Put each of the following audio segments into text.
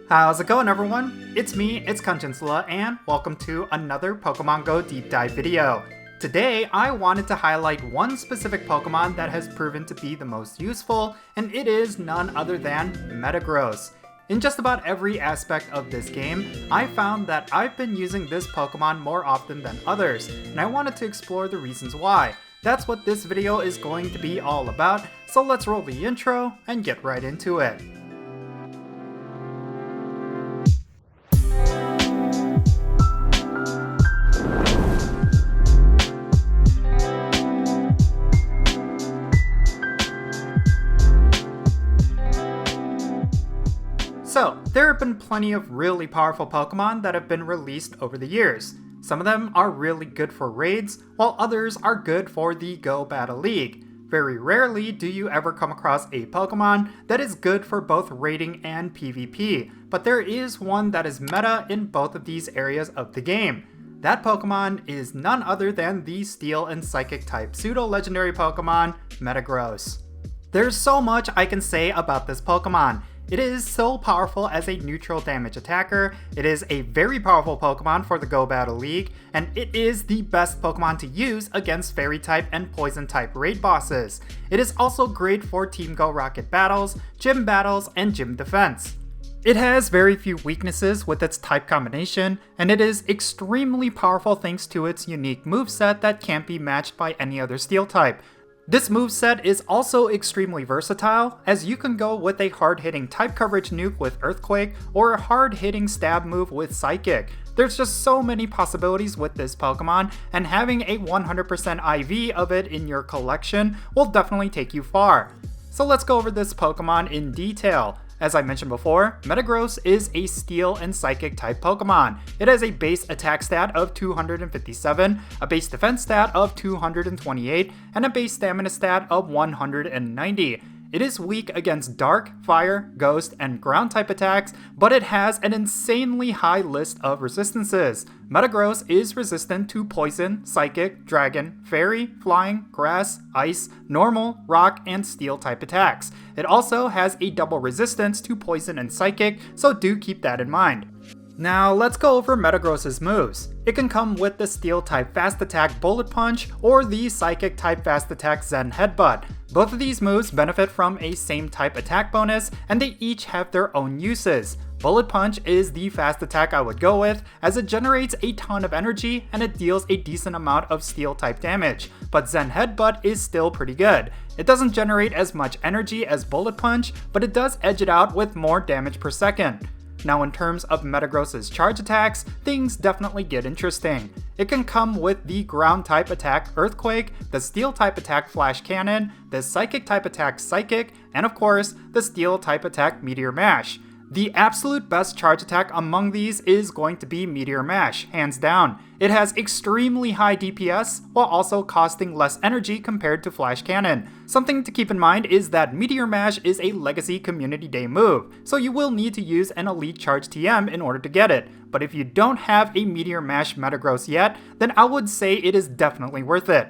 How's it going, everyone? It's me, it's Jinsula, and welcome to another Pokemon Go deep dive video. Today, I wanted to highlight one specific Pokemon that has proven to be the most useful, and it is none other than Metagross. In just about every aspect of this game, I found that I've been using this Pokemon more often than others, and I wanted to explore the reasons why. That's what this video is going to be all about, so let's roll the intro and get right into it. So, there have been plenty of really powerful Pokemon that have been released over the years. Some of them are really good for raids, while others are good for the Go Battle League. Very rarely do you ever come across a Pokemon that is good for both raiding and PvP, but there is one that is meta in both of these areas of the game. That Pokemon is none other than the Steel and Psychic type pseudo-legendary Pokemon, Metagross. There's so much I can say about this Pokemon. It is so powerful as a neutral damage attacker, it is a very powerful Pokemon for the Go Battle League, and it is the best Pokemon to use against Fairy type and Poison type raid bosses. It is also great for Team Go Rocket battles, gym battles, and gym defense. It has very few weaknesses with its type combination, and it is extremely powerful thanks to its unique moveset that can't be matched by any other Steel type. This moveset is also extremely versatile, as you can go with a hard-hitting type coverage nuke with Earthquake or a hard-hitting stab move with Psychic. There's just so many possibilities with this Pokemon, and having a 100% IV of it in your collection will definitely take you far. So let's go over this Pokemon in detail. As I mentioned before, Metagross is a Steel and Psychic type Pokemon. It has a base attack stat of 257, a base defense stat of 228, and a base stamina stat of 190. It is weak against Dark, Fire, Ghost, and Ground type attacks, but it has an insanely high list of resistances. Metagross is resistant to Poison, Psychic, Dragon, Fairy, Flying, Grass, Ice, Normal, Rock, and Steel type attacks. It also has a double resistance to Poison and Psychic, so do keep that in mind. Now let's go over Metagross's moves. It can come with the Steel type Fast Attack Bullet Punch or the Psychic type Fast Attack Zen Headbutt. Both of these moves benefit from a same type attack bonus, and they each have their own uses. Bullet Punch is the fast attack I would go with, as it generates a ton of energy and it deals a decent amount of Steel type damage, but Zen Headbutt is still pretty good. It doesn't generate as much energy as Bullet Punch, but it does edge it out with more damage per second. Now in terms of Metagross's charge attacks, things definitely get interesting. It can come with the Ground type attack Earthquake, the Steel type attack Flash Cannon, the Psychic type attack Psychic, and of course, the Steel type attack Meteor Mash. The absolute best charge attack among these is going to be Meteor Mash, hands down. It has extremely high DPS, while also costing less energy compared to Flash Cannon. Something to keep in mind is that Meteor Mash is a Legacy Community Day move, so you will need to use an Elite Charge TM in order to get it. But if you don't have a Meteor Mash Metagross yet, then I would say it is definitely worth it.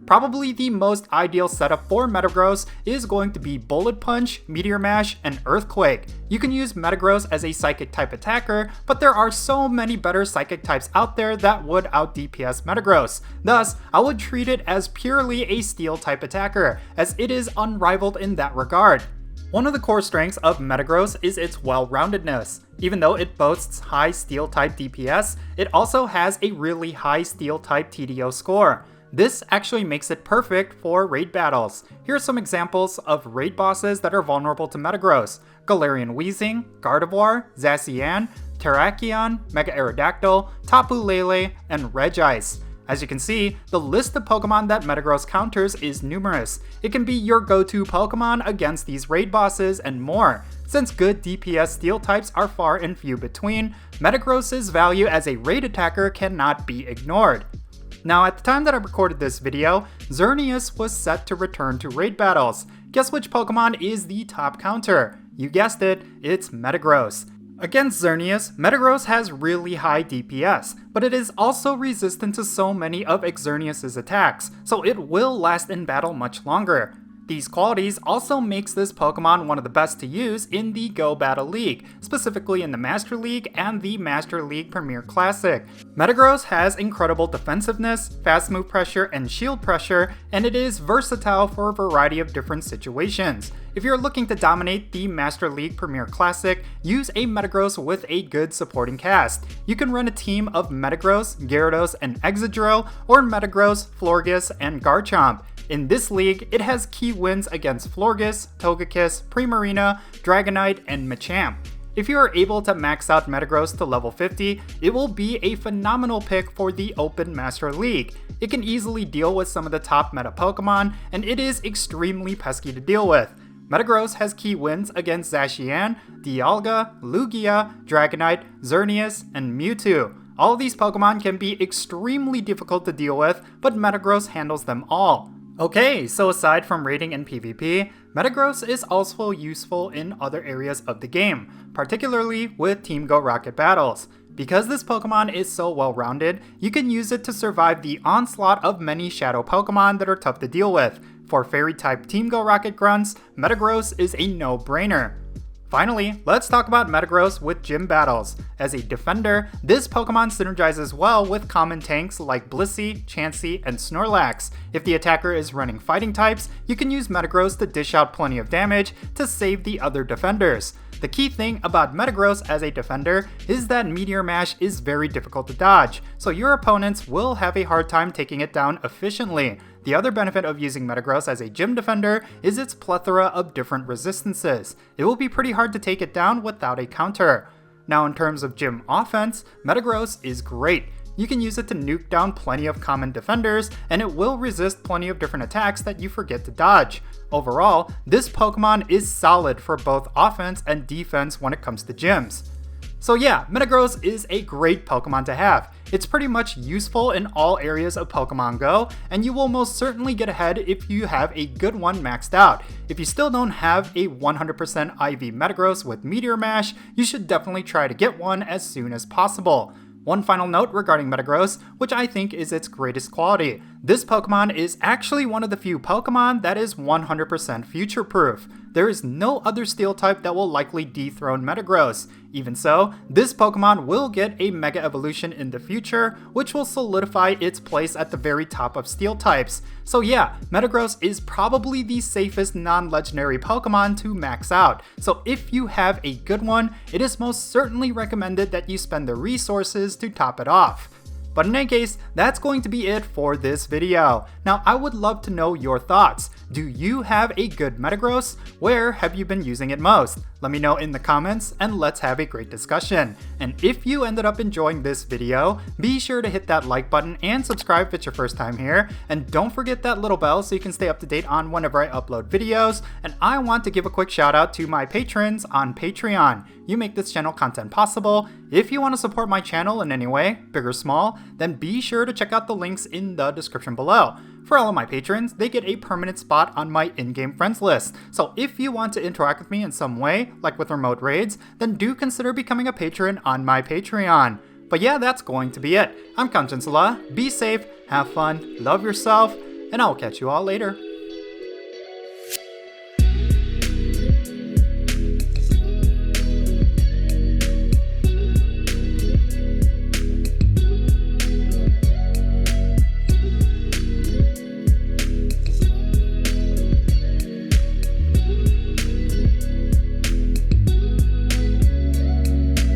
Probably the most ideal setup for Metagross is going to be Bullet Punch, Meteor Mash, and Earthquake. You can use Metagross as a Psychic type attacker, but there are so many better Psychic types out there that would out DPS Metagross. Thus, I would treat it as purely a Steel type attacker, as it is unrivaled in that regard. One of the core strengths of Metagross is its well-roundedness. Even though it boasts high Steel type DPS, it also has a really high Steel type TDO score. This actually makes it perfect for raid battles. Here are some examples of raid bosses that are vulnerable to Metagross: Galarian Weezing, Gardevoir, Zacian, Terrakion, Mega Aerodactyl, Tapu Lele, and Regice. As you can see, the list of Pokemon that Metagross counters is numerous. It can be your go-to Pokemon against these raid bosses and more. Since good DPS Steel types are far and few between, Metagross's value as a raid attacker cannot be ignored. Now, at the time that I recorded this video, Xerneas was set to return to raid battles. Guess which Pokemon is the top counter? You guessed it, it's Metagross. Against Xerneas, Metagross has really high DPS, but it is also resistant to so many of Xerneas' attacks, so it will last in battle much longer. These qualities also makes this Pokemon one of the best to use in the Go Battle League, specifically in the Master League and the Master League Premier Classic. Metagross has incredible defensiveness, fast move pressure, and shield pressure, and it is versatile for a variety of different situations. If you're looking to dominate the Master League Premier Classic, use a Metagross with a good supporting cast. You can run a team of Metagross, Gyarados, and Excadrill, or Metagross, Florges, and Garchomp. In this league, it has key wins against Florges, Togekiss, Primarina, Dragonite, and Machamp. If you are able to max out Metagross to level 50, it will be a phenomenal pick for the Open Master League. It can easily deal with some of the top meta Pokemon, and it is extremely pesky to deal with. Metagross has key wins against Zacian, Dialga, Lugia, Dragonite, Xerneas, and Mewtwo. All of these Pokemon can be extremely difficult to deal with, but Metagross handles them all. Okay, so aside from raiding and PvP, Metagross is also useful in other areas of the game, particularly with Team Go Rocket battles. Because this Pokemon is so well-rounded, you can use it to survive the onslaught of many shadow Pokemon that are tough to deal with. For Fairy-type Team Go Rocket grunts, Metagross is a no-brainer. Finally, let's talk about Metagross with gym battles. As a defender, this Pokemon synergizes well with common tanks like Blissey, Chansey, and Snorlax. If the attacker is running fighting types, you can use Metagross to dish out plenty of damage to save the other defenders. The key thing about Metagross as a defender is that Meteor Mash is very difficult to dodge, so your opponents will have a hard time taking it down efficiently. The other benefit of using Metagross as a gym defender is its plethora of different resistances. It will be pretty hard to take it down without a counter. Now in terms of gym offense, Metagross is great. You can use it to nuke down plenty of common defenders, and it will resist plenty of different attacks that you forget to dodge. Overall, this Pokemon is solid for both offense and defense when it comes to gyms. So yeah, Metagross is a great Pokemon to have. It's pretty much useful in all areas of Pokemon Go, and you will most certainly get ahead if you have a good one maxed out. If you still don't have a 100% IV Metagross with Meteor Mash, you should definitely try to get one as soon as possible. One final note regarding Metagross, which I think is its greatest quality. This Pokemon is actually one of the few Pokemon that is 100% future-proof. There is no other Steel type that will likely dethrone Metagross. Even so, this Pokemon will get a Mega Evolution in the future, which will solidify its place at the very top of Steel types. So yeah, Metagross is probably the safest non-legendary Pokemon to max out. So if you have a good one, it is most certainly recommended that you spend the resources to top it off. But in any case, that's going to be it for this video. Now, I would love to know your thoughts. Do you have a good Metagross? Where have you been using it most? Let me know in the comments and let's have a great discussion. And if you ended up enjoying this video, be sure to hit that like button and subscribe if it's your first time here. And don't forget that little bell so you can stay up to date on whenever I upload videos. And I want to give a quick shout out to my patrons on Patreon. You make this channel content possible. If you want to support my channel in any way, big or small, then be sure to check out the links in the description below. For all of my patrons, they get a permanent spot on my in-game friends list. So if you want to interact with me in some way, like with remote raids, then do consider becoming a patron on my Patreon. But yeah, that's going to be it. I'm Jinsula. Be safe, have fun, love yourself, and I'll catch you all later.